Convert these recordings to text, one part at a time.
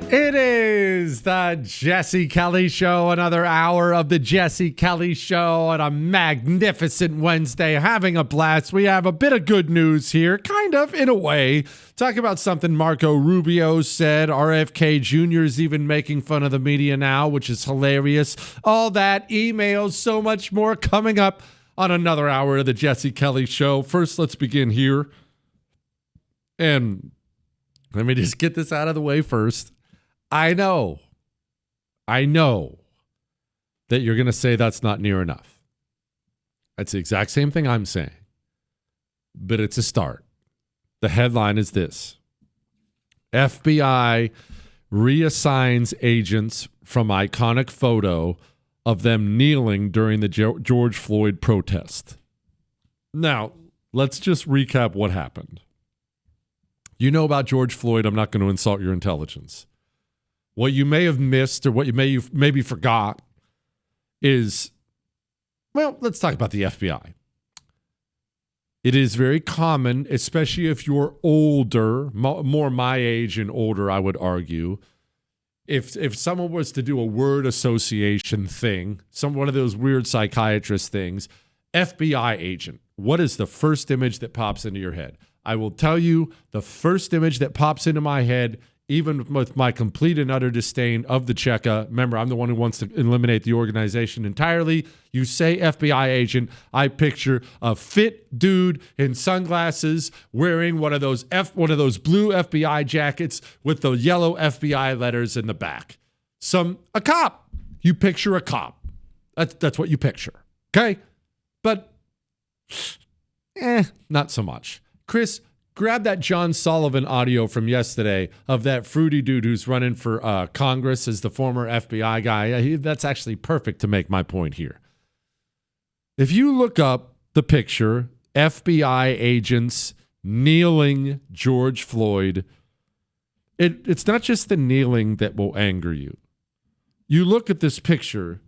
It is the Jesse Kelly Show, another hour of the Jesse Kelly Show on a magnificent Wednesday, having a blast. We have a bit of good news here, kind of, in a way. Talk about something Marco Rubio said. RFK Jr. is even making fun of the media now, which is hilarious. All that, emails, so much more coming up on another hour of the Jesse Kelly Show. First, let's begin here. And let me just get this out of the way first. I know that you're going to say that's not near enough. That's the exact same thing I'm saying, but it's a start. The headline is this: FBI reassigns agents from iconic photo of them kneeling during the George Floyd protest. Now, let's just recap what happened. You know about George Floyd. I'm not going to insult your intelligence. What you may have missed or what you maybe forgot is, well, let's talk about the FBI. It is very common, especially if you're older, more my age and older, I would argue. If someone was to do a word association thing, one of those weird psychiatrist things, FBI agent, what is the first image that pops into your head? I will tell you, the first image that pops into my head, even with my complete and utter disdain of the Cheka, remember, I'm the one who wants to eliminate the organization entirely. You say FBI agent, I picture a fit dude in sunglasses wearing one of those blue FBI jackets with the yellow FBI letters in the back. A cop. You picture a cop. That's what you picture. Okay? But not so much. Chris, grab that John Sullivan audio from yesterday of that fruity dude who's running for Congress as the former FBI guy. That's actually perfect to make my point here. If you look up the picture, FBI agents kneeling George Floyd, it's not just the kneeling that will anger you. You look at this picture,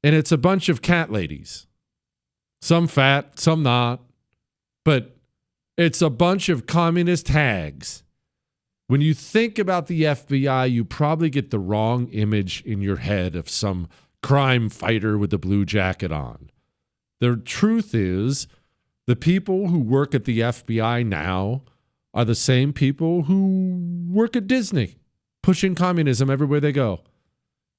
and it's a bunch of cat ladies. Some fat, some not, but it's a bunch of communist hags. When you think about the FBI, you probably get the wrong image in your head of some crime fighter with the blue jacket on. The truth is, the people who work at the FBI now are the same people who work at Disney, pushing communism everywhere they go.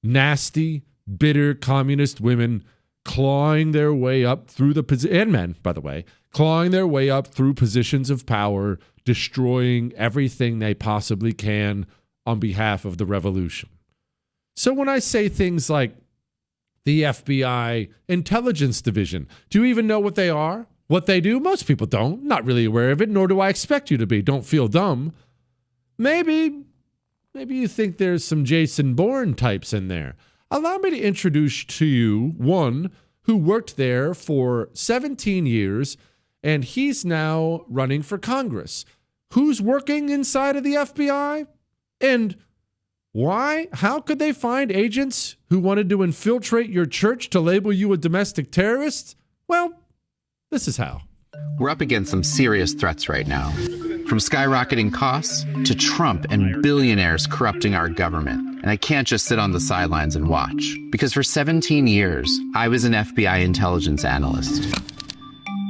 Nasty, bitter communist women clawing their way up through and men, by the way, clawing their way up through positions of power, destroying everything they possibly can on behalf of the revolution. So when I say things like the FBI Intelligence Division, do you even know what they are? What they do? Most people don't. Not really aware of it, nor do I expect you to be. Don't feel dumb. Maybe you think there's some Jason Bourne types in there. Allow me to introduce to you one who worked there for 17 years, and he's now running for Congress. Who's working inside of the FBI? And why? How could they find agents who wanted to infiltrate your church to label you a domestic terrorist? Well, this is how. We're up against some serious threats right now. From skyrocketing costs to Trump and billionaires corrupting our government. And I can't just sit on the sidelines and watch. Because for 17 years, I was an FBI intelligence analyst,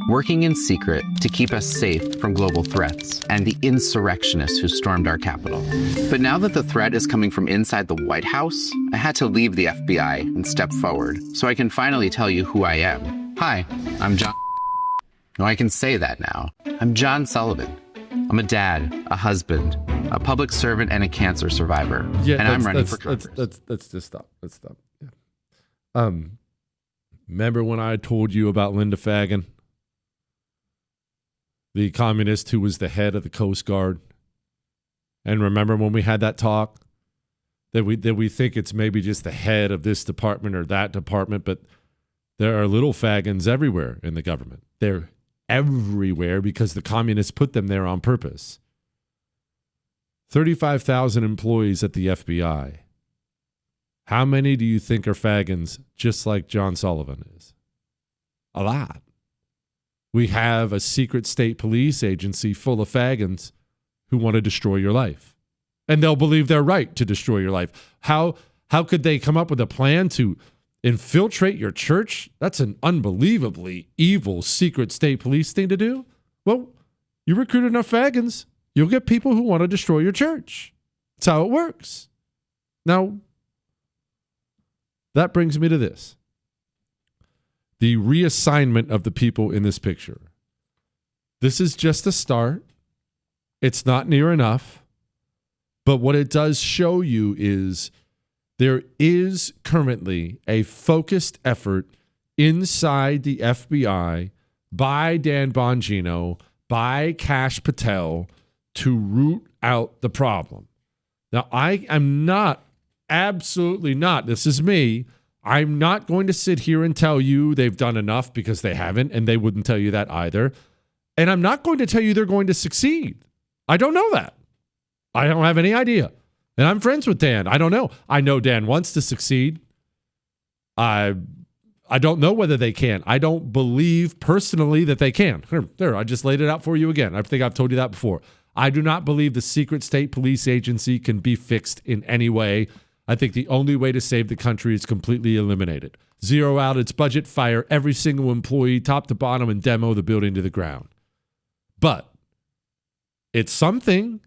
working in secret to keep us safe from global threats and the insurrectionists who stormed our Capitol. But now that the threat is coming from inside the White House, I had to leave the FBI and step forward so I can finally tell you who I am. Hi, I'm John. No, I can say that now. I'm John Sullivan. I'm a dad, a husband, a public servant, and a cancer survivor. Yeah, and I'm running for Congress. Let's just stop. Let's stop. Yeah. Remember when I told you about Linda Fagan, the communist who was the head of the Coast Guard? And remember when we had that talk that we think it's maybe just the head of this department or that department, but there are little Fagans everywhere in the government. They're everywhere because the communists put them there on purpose. 35,000 employees at the FBI. How many do you think are Fagans just like John Sullivan is? A lot. We have a secret state police agency full of Fagans who want to destroy your life. And they'll believe they're right to destroy your life. How could they come up with a plan to infiltrate your church? That's an unbelievably evil secret state police thing to do. Well, you recruit enough faggots, you'll get people who want to destroy your church. That's how it works. Now, that brings me to this. The reassignment of the people in this picture. This is just a start. It's not near enough. But what it does show you is there is currently a focused effort inside the FBI by Dan Bongino, by Kash Patel, to root out the problem. Now, I am not, absolutely not, this is me, I'm not going to sit here and tell you they've done enough, because they haven't, and they wouldn't tell you that either. And I'm not going to tell you they're going to succeed. I don't know that. I don't have any idea. And I'm friends with Dan. I don't know. I know Dan wants to succeed. I don't know whether they can. I don't believe personally that they can. There, I just laid it out for you again. I think I've told you that before. I do not believe the secret state police agency can be fixed in any way. I think the only way to save the country is completely eliminate it. Zero out its budget, fire every single employee, top to bottom, and demo the building to the ground. But it's something.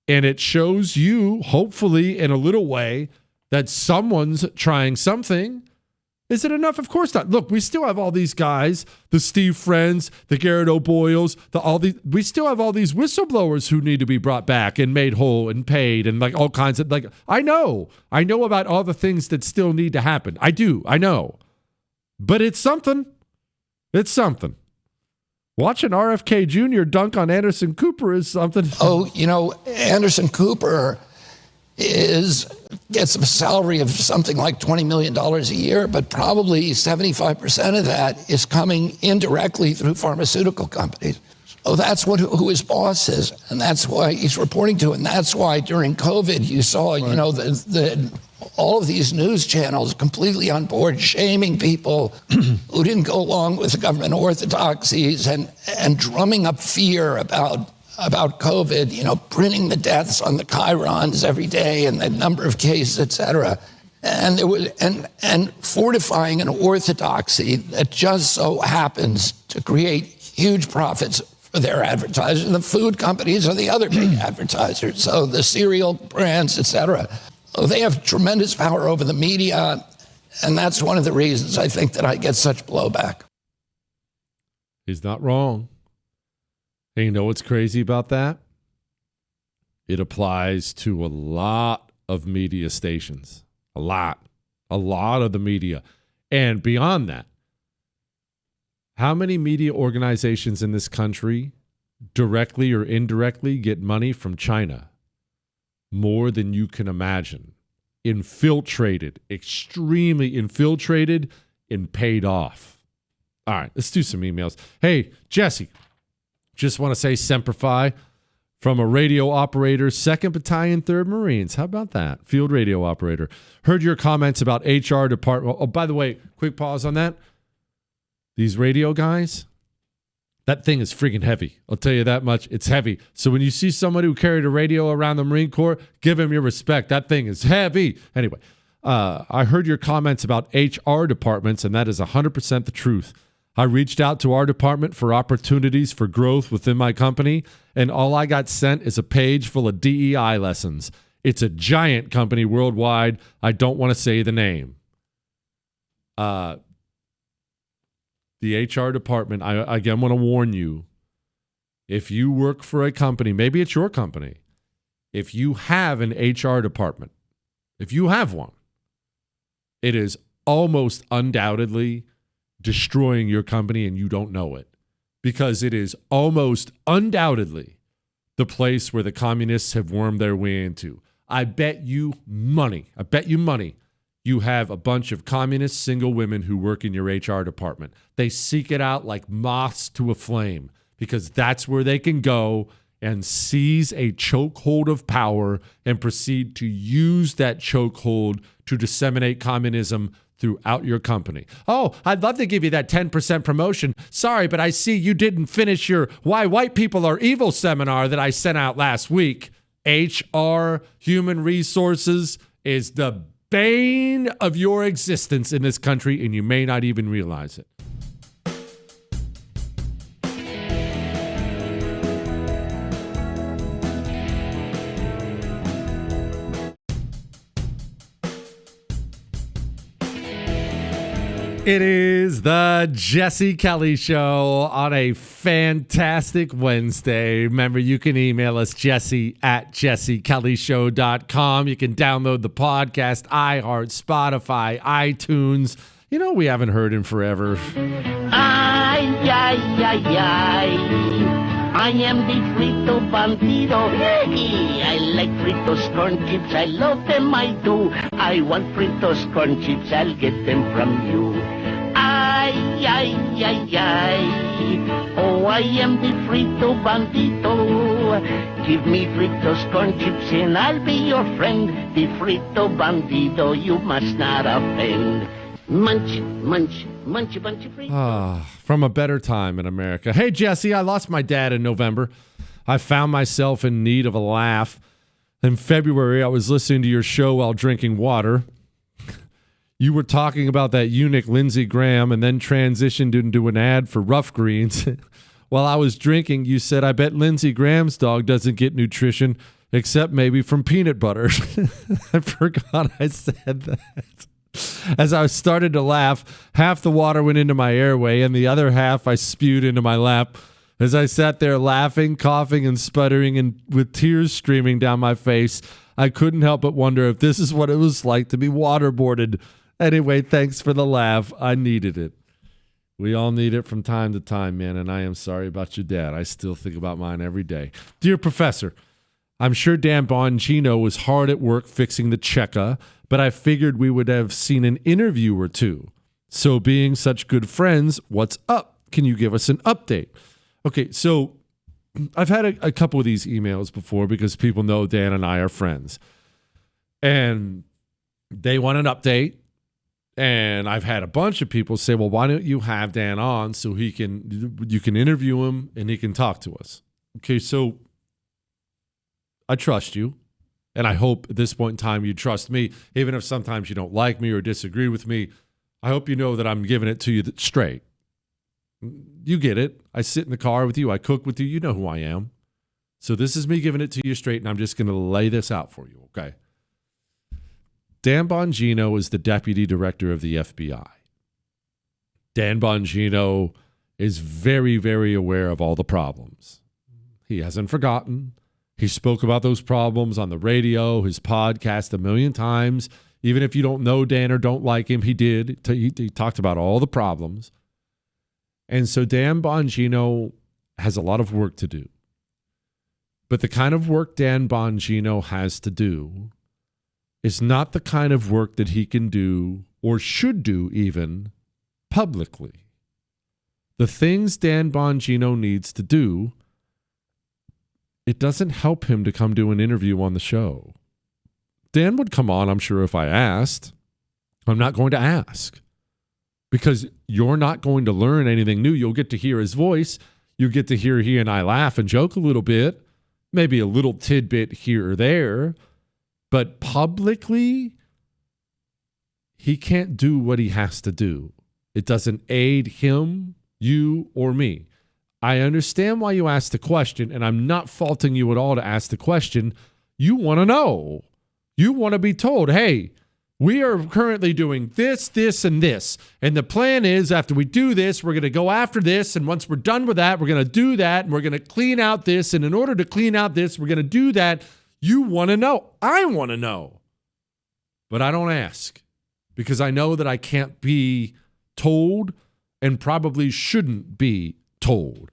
And it shows you, hopefully, in a little way, that someone's trying something. Is it enough? Of course not. Look, we still have all these guys, the Steve Friends, the Garrett O'Boyles, we still have all these whistleblowers who need to be brought back and made whole and paid and like all kinds of, like, I know about all the things that still need to happen. I know. But it's something. It's something. Watching RFK Jr. dunk on Anderson Cooper is something. Oh, Anderson Cooper gets a salary of something like $20 million a year, but probably 75% of that is coming indirectly through pharmaceutical companies. Oh, that's who his boss is, and that's why he's reporting to. And that's why during COVID you saw, all of these news channels completely on board, shaming people who didn't go along with the government orthodoxies and drumming up fear about COVID, printing the deaths on the chyrons every day and the number of cases, et cetera. And there was and fortifying an orthodoxy that just so happens to create huge profits for their advertisers. And the food companies are the other big advertisers. So the cereal brands, et cetera. They have tremendous power over the media. And that's one of the reasons I think that I get such blowback. He's not wrong. And you know what's crazy about that? It applies to a lot of media stations. A lot of the media. And beyond that, how many media organizations in this country directly or indirectly get money from China? More than you can imagine. Infiltrated, extremely infiltrated and paid off. All right, let's do some emails. Hey, Jesse, just want to say Semper Fi from a radio operator, 2nd Battalion, 3rd Marines. How about that? Field radio operator. Heard your comments about HR department. Oh, by the way, quick pause on that. These radio guys, that thing is freaking heavy. I'll tell you that much. It's heavy. So when you see somebody who carried a radio around the Marine Corps, give him your respect. That thing is heavy. Anyway, I heard your comments about HR departments, and that is 100% the truth. I reached out to our department for opportunities for growth within my company, and all I got sent is a page full of DEI lessons. It's a giant company worldwide. I don't want to say the name. The HR department, I again want to warn you, if you work for a company, maybe it's your company, if you have an HR department, if you have one, it is almost undoubtedly destroying your company and you don't know it, because it is almost undoubtedly the place where the communists have wormed their way into. I bet you money. You have a bunch of communist single women who work in your HR department. They seek it out like moths to a flame, because that's where they can go and seize a chokehold of power and proceed to use that chokehold to disseminate communism throughout your company. Oh, I'd love to give you that 10% promotion. Sorry, but I see you didn't finish your Why White People Are Evil seminar that I sent out last week. HR, human resources, is the bane of your existence in this country, and you may not even realize it. It is the Jesse Kelly Show on a fantastic Wednesday. Remember, you can email us, jesse@jessekellyshow.com. You can download the podcast, iHeart, Spotify, iTunes. You know, we haven't heard in forever. Ay, ay, ay, ay. I am the frito bandido. I like fritos corn chips. I love them, I do. I want fritos corn chips. I'll get them from you. Ay, ay, ay, ay. Oh, I am the frito bandido. Give me fritos corn chips and I'll be your friend. The frito bandido, you must not offend. Munch, munch, munch a bunch of fritos. From a better time in America. Hey, Jesse, I lost my dad in November. I found myself in need of a laugh. In February, I was listening to your show while drinking water. You were talking about that eunuch Lindsey Graham and then transitioned into an ad for Rough Greens. While I was drinking, you said, I bet Lindsey Graham's dog doesn't get nutrition except maybe from peanut butter. I forgot I said that. As I started to laugh, half the water went into my airway and the other half I spewed into my lap. As I sat there laughing, coughing, and sputtering, and with tears streaming down my face, I couldn't help but wonder if this is what it was like to be waterboarded. Anyway, thanks for the laugh. I needed it. We all need it from time to time, man, and I am sorry about your dad. I still think about mine every day. Dear Professor, I'm sure Dan Bongino was hard at work fixing the Cheka, but I figured we would have seen an interview or two. So being such good friends, what's up? Can you give us an update? Okay, so I've had a couple of these emails before because people know Dan and I are friends. And they want an update. And I've had a bunch of people say, well, why don't you have Dan on so you can interview him and he can talk to us? Okay, so I trust you. And I hope at this point in time you trust me, even if sometimes you don't like me or disagree with me. I hope you know that I'm giving it to you straight. You get it. I sit in the car with you. I cook with you. You know who I am. So this is me giving it to you straight, and I'm just going to lay this out for you, okay? Dan Bongino is the deputy director of the FBI. Dan Bongino is very, very aware of all the problems. He hasn't forgotten. He spoke about those problems on the radio, his podcast 1,000,000 times. Even if you don't know Dan or don't like him, he did. He talked about all the problems. And so Dan Bongino has a lot of work to do. But the kind of work Dan Bongino has to do is not the kind of work that he can do or should do even publicly. The things Dan Bongino needs to do, it doesn't help him to come do an interview on the show. Dan would come on, I'm sure, if I asked. I'm not going to ask because you're not going to learn anything new. You'll get to hear his voice. You get to hear he and I laugh and joke a little bit, maybe a little tidbit here or there. But publicly, he can't do what he has to do. It doesn't aid him, you, or me. I understand why you asked the question, and I'm not faulting you at all to ask the question. You want to know. You want to be told, hey, we are currently doing this, this, and this. And the plan is after we do this, we're going to go after this. And once we're done with that, we're going to do that. And we're going to clean out this. And in order to clean out this, we're going to do that. You want to know. I want to know. But I don't ask because I know that I can't be told and probably shouldn't be told.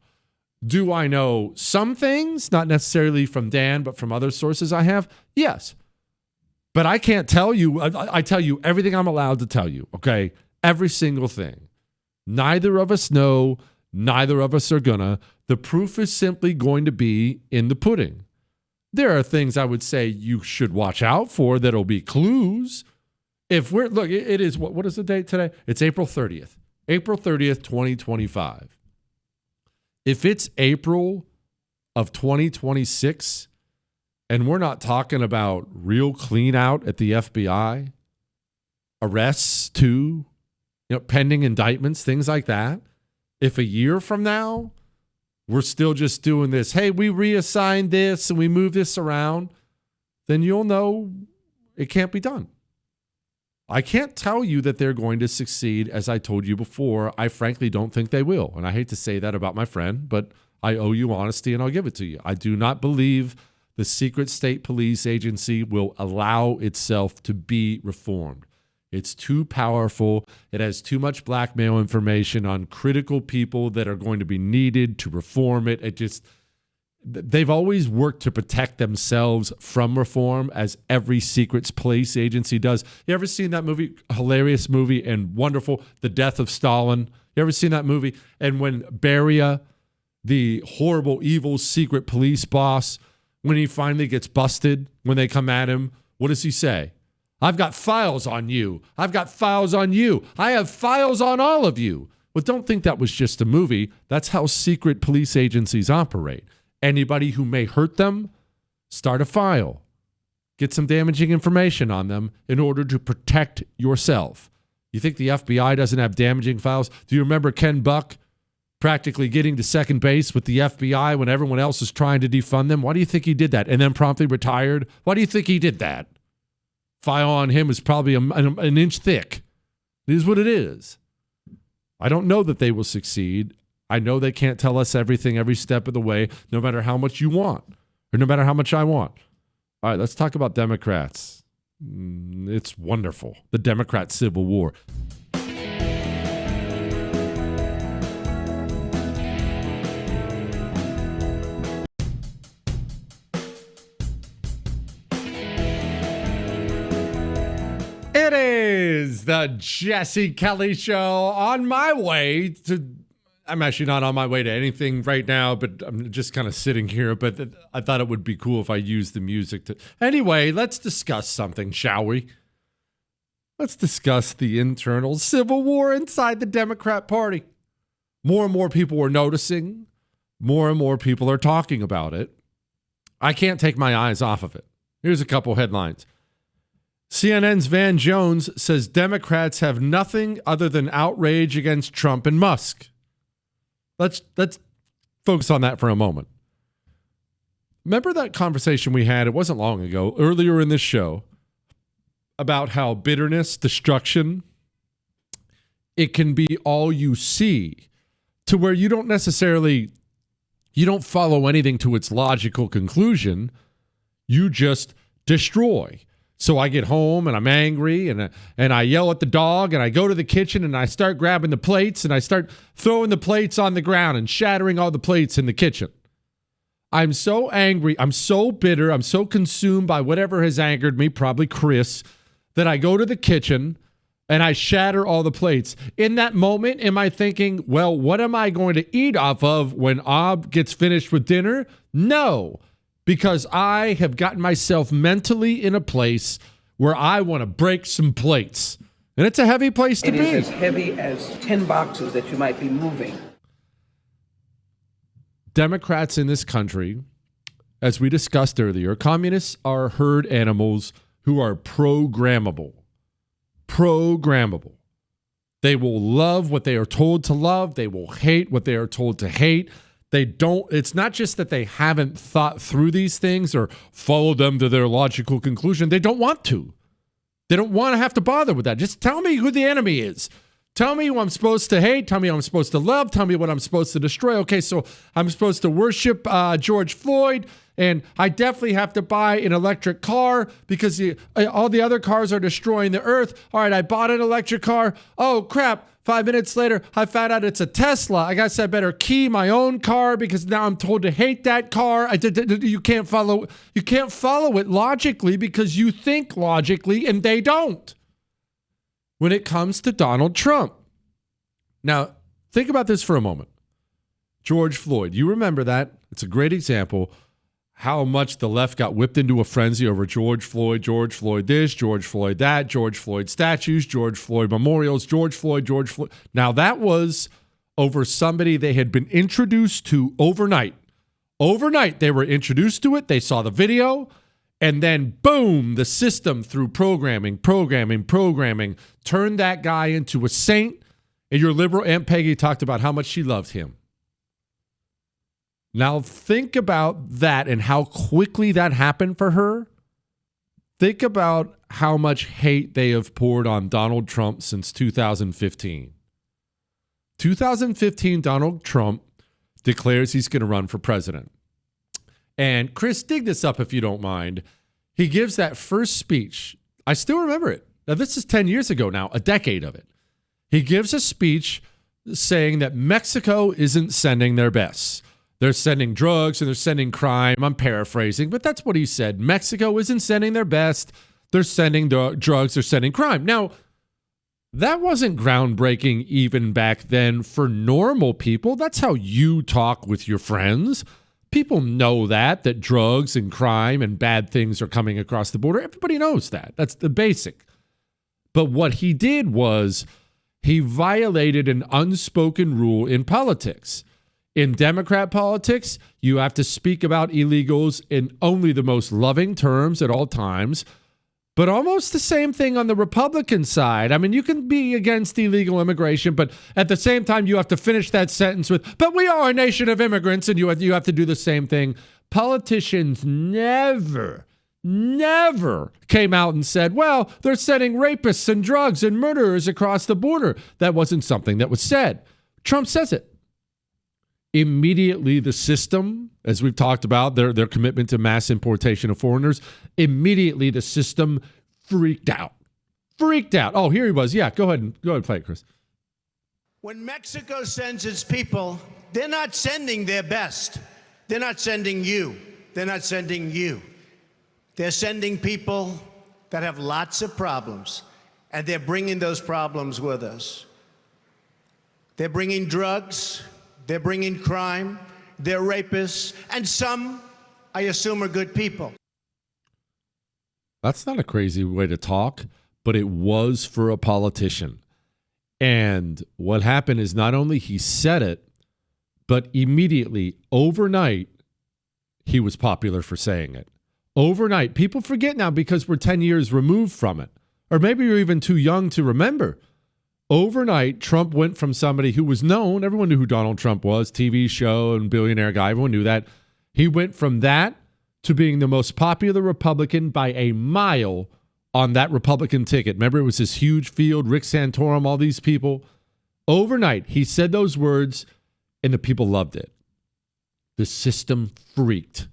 Do I know some things? Not necessarily from Dan, but from other sources I have? Yes. But I can't tell you. I tell you everything I'm allowed to tell you, okay? Every single thing. Neither of us know. Neither of us are gonna. The proof is simply going to be in the pudding. There are things I would say you should watch out for that'll be clues. If we're, look, it is, what is the date today? It's April 30th. April 30th, 2025. If it's April of 2026 And we're not talking about real clean out at the FBI, arrests too, pending indictments, things like that. If a year from now, we're still just doing this, hey, we reassigned this and we move this around, then you'll know it can't be done. I can't tell you that they're going to succeed. As I told you before, I frankly don't think they will. And I hate to say that about my friend, but I owe you honesty and I'll give it to you. I do not believe the secret state police agency will allow itself to be reformed. It's too powerful. It has too much blackmail information on critical people that are going to be needed to reform it. They've always worked to protect themselves from reform, as every secret police agency does. You ever seen that movie, hilarious movie and wonderful, The Death of Stalin? You ever seen that movie? And when Beria, the horrible, evil secret police boss, when he finally gets busted, when they come at him, what does he say? I've got files on you. I've got files on you. I have files on all of you. Well, don't think that was just a movie. That's how secret police agencies operate. Anybody who may hurt them, start a file. Get some damaging information on them in order to protect yourself. You think the FBI doesn't have damaging files? Do you remember Ken Buck practically getting to second base with the FBI when everyone else was trying to defund them? Why do you think he did that? And then promptly retired? Why do you think he did that? File on him is probably an inch thick. It is what it is. I don't know that they will succeed. I know they can't tell us everything every step of the way, no matter how much you want, or no matter how much I want. All right, let's talk about Democrats. It's wonderful. The Democrat Civil War. It is the Jesse Kelly Show, on my way to... I'm actually not on my way to anything right now, but I'm just kind of sitting here. But I thought it would be cool if I used the music to... Anyway, let's discuss something, shall we? Let's discuss the internal civil war inside the Democrat Party. More and more people are noticing. More and more people are talking about it. I can't take my eyes off of it. Here's a couple headlines. CNN's Van Jones says Democrats have nothing other than outrage against Trump and Musk. Let's focus on that for a moment. Remember that conversation we had, it wasn't long ago, earlier in this show, about how bitterness, destruction, it can be all you see, to where you don't follow anything to its logical conclusion. You just destroy. So I get home and I'm angry and I yell at the dog and I go to the kitchen and I start grabbing the plates and I start throwing the plates on the ground and shattering all the plates in the kitchen. I'm so angry. I'm so bitter. I'm so consumed by whatever has angered me, probably Chris, that I go to the kitchen and I shatter all the plates. In that moment, am I thinking, well, what am I going to eat off of when Ob gets finished with dinner? No. Because I have gotten myself mentally in a place where I want to break some plates. And it's a heavy place to be. It is as heavy as 10 boxes that you might be moving. Democrats in this country, as we discussed earlier, communists are herd animals who are programmable. Programmable. They will love what they are told to love. They will hate what they are told to hate. It's not just that they haven't thought through these things or followed them to their logical conclusion. They don't want to. They don't want to have to bother with that. Just tell me who the enemy is. Tell me who I'm supposed to hate. Tell me who I'm supposed to love. Tell me what I'm supposed to destroy. Okay, so I'm supposed to worship George Floyd, and I definitely have to buy an electric car because all the other cars are destroying the earth. All right, I bought an electric car. Oh, crap. 5 minutes later, I found out it's a Tesla. I guess I better key my own car because now I'm told to hate that car. You can't follow it logically because you think logically and they don't. When it comes to Donald Trump. Now, think about this for a moment. George Floyd, you remember that? It's a great example how much the left got whipped into a frenzy over George Floyd this, George Floyd that, George Floyd statues, George Floyd memorials, George Floyd. Now that was over somebody they had been introduced to overnight Overnight, they were introduced to it. They saw the video. And then, boom, the system through programming, turned that guy into a saint. And your liberal Aunt Peggy talked about how much she loved him. Now, think about that and how quickly that happened for her. Think about how much hate they have poured on Donald Trump since 2015. 2015, Donald Trump declares he's going to run for president. And Chris, dig this up if you don't mind. He gives that first speech. I still remember it. Now, this is 10 years ago now, a decade of it. He gives a speech saying that Mexico isn't sending their best. They're sending drugs and they're sending crime. I'm paraphrasing, but that's what he said. Mexico isn't sending their best. They're sending drugs. They're sending crime. Now, that wasn't groundbreaking even back then for normal people. That's how you talk with your friends. People know that drugs and crime and bad things are coming across the border. Everybody knows that. That's the basic. But what he did was he violated an unspoken rule in politics. In Democrat politics, you have to speak about illegals in only the most loving terms at all times. But almost the same thing on the Republican side. I mean, you can be against illegal immigration, but at the same time, you have to finish that sentence with, but we are a nation of immigrants, and you have to do the same thing. Politicians never came out and said, well, they're sending rapists and drugs and murderers across the border. That wasn't something that was said. Trump says it. Immediately, the system, as we've talked about, their commitment to mass importation of foreigners, immediately the system freaked out. Oh, here he was. Yeah, go ahead and play it, Chris. When Mexico sends its people, they're not sending their best. They're not sending you. They're not sending you. They're sending people that have lots of problems, and they're bringing those problems with us. They're bringing drugs. They're bringing crime, they're rapists, and some, I assume, are good people. That's not a crazy way to talk, but it was for a politician. And what happened is not only he said it, but immediately, overnight, he was popular for saying it. Overnight. People forget now because we're 10 years removed from it. Or maybe you're even too young to remember. Overnight, Trump went from somebody who was known, everyone knew who Donald Trump was, TV show and billionaire guy, everyone knew that. He went from that to being the most popular Republican by a mile on that Republican ticket. Remember, it was this huge field, Rick Santorum, all these people. Overnight, he said those words, and the people loved it. The system freaked,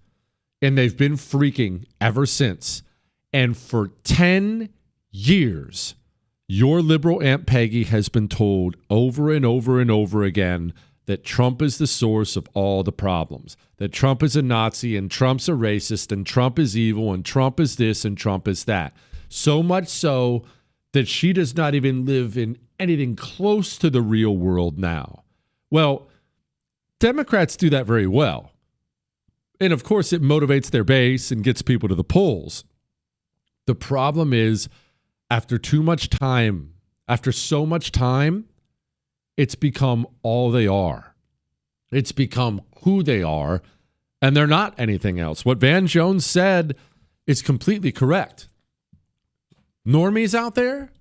and they've been freaking ever since. And for 10 years, your liberal Aunt Peggy has been told over and over and over again that Trump is the source of all the problems, that Trump is a Nazi and Trump's a racist and Trump is evil and Trump is this and Trump is that. So much so that she does not even live in anything close to the real world now. Well, Democrats do that very well. And of course, it motivates their base and gets people to the polls. The problem is, after so much time, it's become all they are. It's become who they are, and they're not anything else. What Van Jones said is completely correct. Normies out there,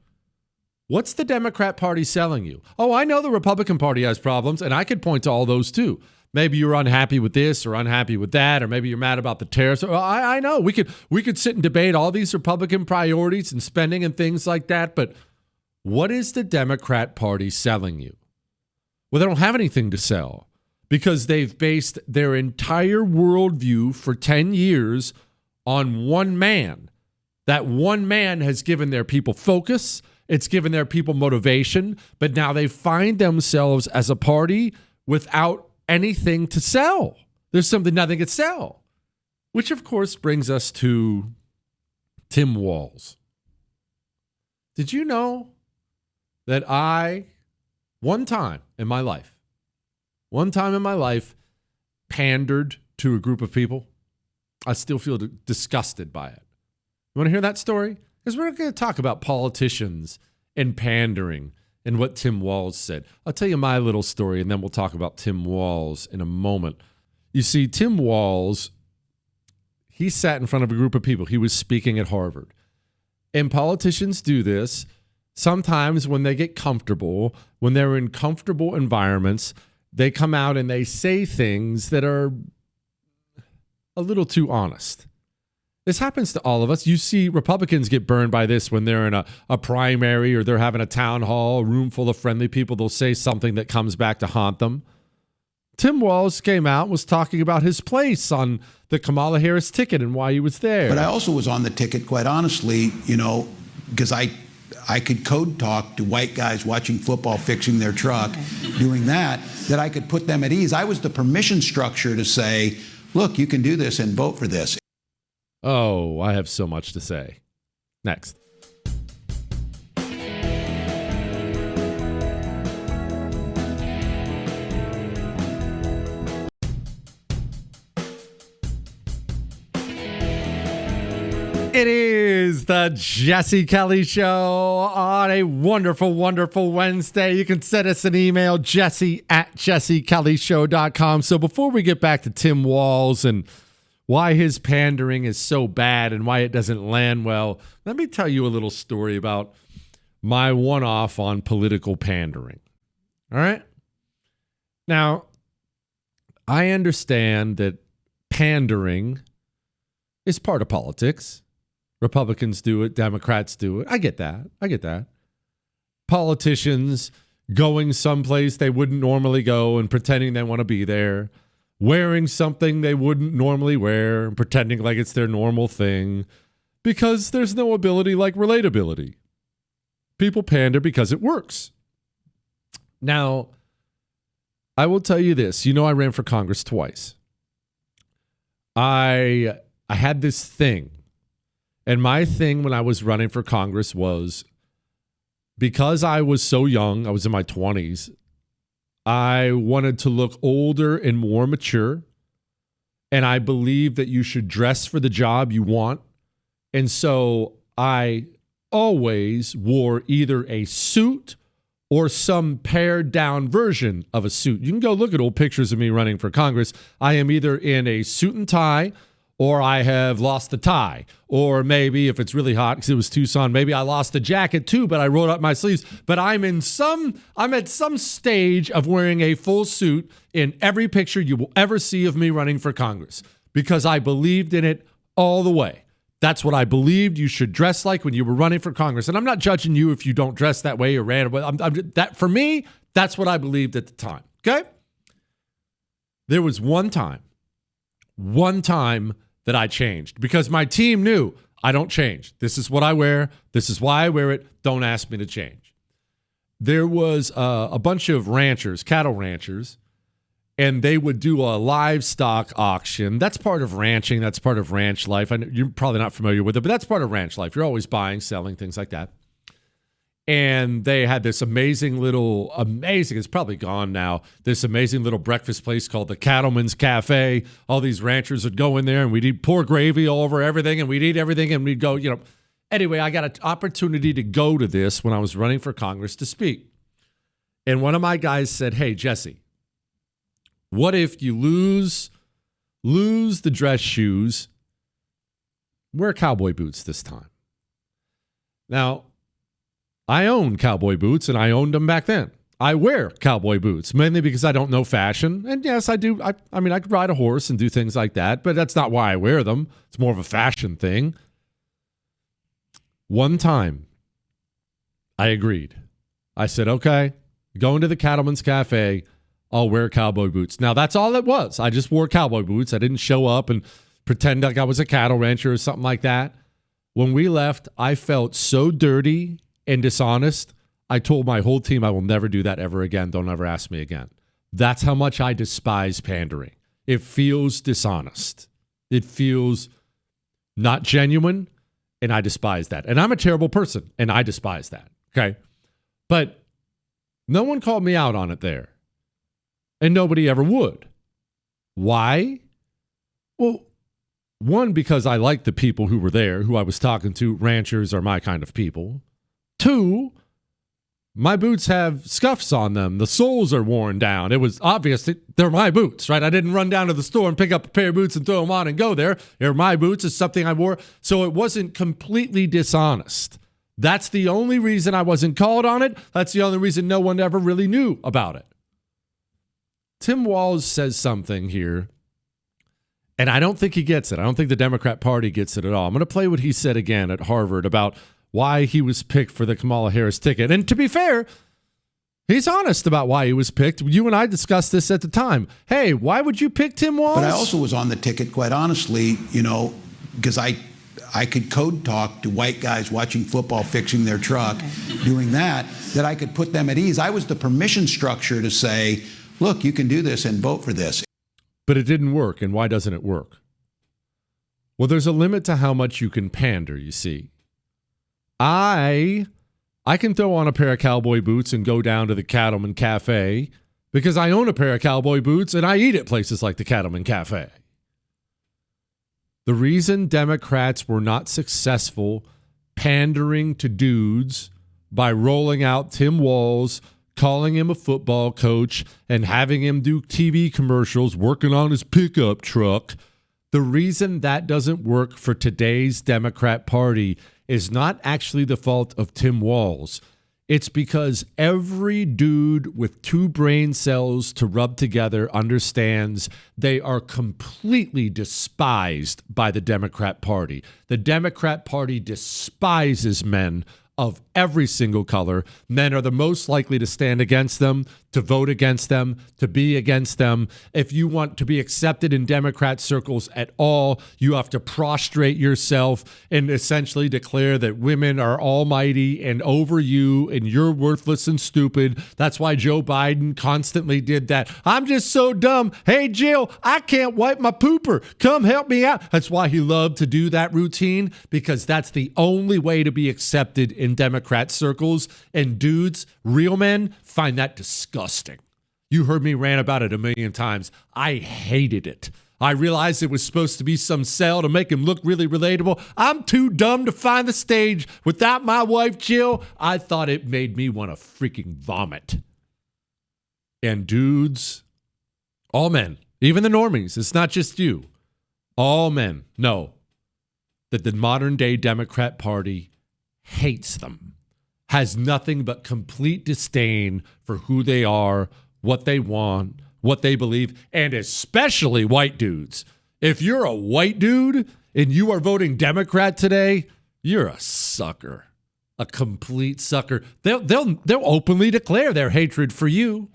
what's the Democrat Party selling you? Oh, I know the Republican Party has problems, and I could point to all those too. Maybe you're unhappy with this or unhappy with that, or maybe you're mad about the tariffs. I know. We could sit and debate all these Republican priorities and spending and things like that, but what is the Democrat Party selling you? Well, they don't have anything to sell because they've based their entire worldview for 10 years on one man. That one man has given their people focus. It's given their people motivation, but now they find themselves as a party without anything to sell. There's something nothing could sell, which of course brings us to Tim Walz. Did you know that I, one time in my life, pandered to a group of people? I still feel disgusted by it. You want to hear that story? Because we're going to talk about politicians and pandering and what Tim Walz said. I'll tell you my little story, and then we'll talk about Tim Walz in a moment. You see, Tim Walz, he sat in front of a group of people. He was speaking at Harvard. And politicians do this sometimes when they get comfortable, when they're in comfortable environments, they come out and they say things that are a little too honest. This happens to all of us. You see Republicans get burned by this when they're in a primary or they're having a town hall, a room full of friendly people. They'll say something that comes back to haunt them. Tim Walz came out and was talking about his place on the Kamala Harris ticket and why he was there. But I also was on the ticket, quite honestly, because I could code talk to white guys watching football, fixing their truck, doing that I could put them at ease. I was the permission structure to say, look, you can do this and vote for this. Oh, I have so much to say. Next. It is the Jesse Kelly Show on a wonderful, wonderful Wednesday. You can send us an email, jesse@jessekellyshow.com. So before we get back to Tim Walz and why his pandering is so bad and why it doesn't land well, let me tell you a little story about my one-off on political pandering. All right? Now, I understand that pandering is part of politics. Republicans do it. Democrats do it. I get that. Politicians going someplace they wouldn't normally go and pretending they want to be there. Wearing something they wouldn't normally wear and pretending like it's their normal thing because there's no ability like relatability. People pander because it works. Now, I will tell you this. I ran for Congress twice. I had this thing. And my thing when I was running for Congress was because I was so young, I was in my 20s, I wanted to look older and more mature. And I believe that you should dress for the job you want. And so I always wore either a suit or some pared down version of a suit. You can go look at old pictures of me running for Congress. I am either in a suit and tie, or I have lost the tie. Or maybe if it's really hot because it was Tucson, maybe I lost the jacket too, but I rolled up my sleeves. But I'm at some stage of wearing a full suit in every picture you will ever see of me running for Congress because I believed in it all the way. That's what I believed you should dress like when you were running for Congress. And I'm not judging you if you don't dress that way or ran. That for me, that's what I believed at the time. Okay? There was one time that I changed because my team knew I don't change. This is what I wear. This is why I wear it. Don't ask me to change. There was a bunch of ranchers, cattle ranchers, and they would do a livestock auction. That's part of ranching. That's part of ranch life. I know you're probably not familiar with it, but that's part of ranch life. You're always buying, selling, things like that. And they had this amazing, it's probably gone now, this amazing little breakfast place called the Cattleman's Cafe. All these ranchers would go in there and we'd eat poor gravy all over everything and we'd eat everything and we'd go, Anyway, I got an opportunity to go to this when I was running for Congress to speak. And one of my guys said, hey, Jesse, what if you lose the dress shoes, wear cowboy boots this time? Now, I own cowboy boots, and I owned them back then. I wear cowboy boots, mainly because I don't know fashion. And yes, I do. I could ride a horse and do things like that, but that's not why I wear them. It's more of a fashion thing. One time, I agreed. I said, okay, going to the Cattleman's Cafe, I'll wear cowboy boots. Now, that's all it was. I just wore cowboy boots. I didn't show up and pretend like I was a cattle rancher or something like that. When we left, I felt so dirty and dishonest. I told my whole team I will never do that ever again. Don't ever ask me again. That's how much I despise pandering. It feels dishonest. It feels not genuine, and I despise that. And I'm a terrible person, and I despise that. Okay? But no one called me out on it there. And nobody ever would. Why? Well, one, because I like the people who were there, who I was talking to. Ranchers are my kind of people. Two, My boots have scuffs on them. The soles are worn down. It was obvious that they're my boots, right? I didn't run down to the store and pick up a pair of boots and throw them on and go there. They're my boots. It's something I wore. So it wasn't completely dishonest. That's the only reason I wasn't called on it. That's the only reason no one ever really knew about it. Tim Walz says something here, and I don't think he gets it. I don't think the Democrat Party gets it at all. I'm going to play what he said again at Harvard about why he was picked for the Kamala Harris ticket. And to be fair, he's honest about why he was picked. You and I discussed this at the time. Hey, why would you pick Tim Walz? But I also was on the ticket, quite honestly, because I could code talk to white guys watching football, fixing their truck, doing that I could put them at ease. I was the permission structure to say, look, you can do this and vote for this. But it didn't work. And why doesn't it work? Well, there's a limit to how much you can pander, you see. I can throw on a pair of cowboy boots and go down to the Cattleman Cafe because I own a pair of cowboy boots and I eat at places like the Cattleman Cafe. The reason Democrats were not successful pandering to dudes by rolling out Tim Walz, calling him a football coach, and having him do TV commercials, working on his pickup truck, the reason that doesn't work for today's Democrat Party is not actually the fault of Tim Walz. It's because every dude with two brain cells to rub together understands they are completely despised by the Democrat Party. The Democrat Party despises men of every single color. Men are the most likely to stand against them, to vote against them, to be against them. If you want to be accepted in Democrat circles at all, you have to prostrate yourself and essentially declare that women are almighty and over you and you're worthless and stupid. That's why Joe Biden constantly did that. I'm just so dumb. Hey, Jill, I can't wipe my pooper. Come help me out. That's why he loved to do that routine, because that's the only way to be accepted in Democrat circles. And dudes, real men, find that disgusting. You heard me rant about it a million times. I hated it. I realized it was supposed to be some sell to make him look really relatable. I'm too dumb to find the stage. Without my wife, Jill, I thought it made me want to freaking vomit. And dudes, all men, even the normies, it's not just you, all men know that the modern day Democrat Party hates them, has nothing but complete disdain for who they are, what they want, what they believe, and especially white dudes. If you're a white dude and you are voting Democrat today, you're a sucker, a complete sucker. They'll openly declare their hatred for you.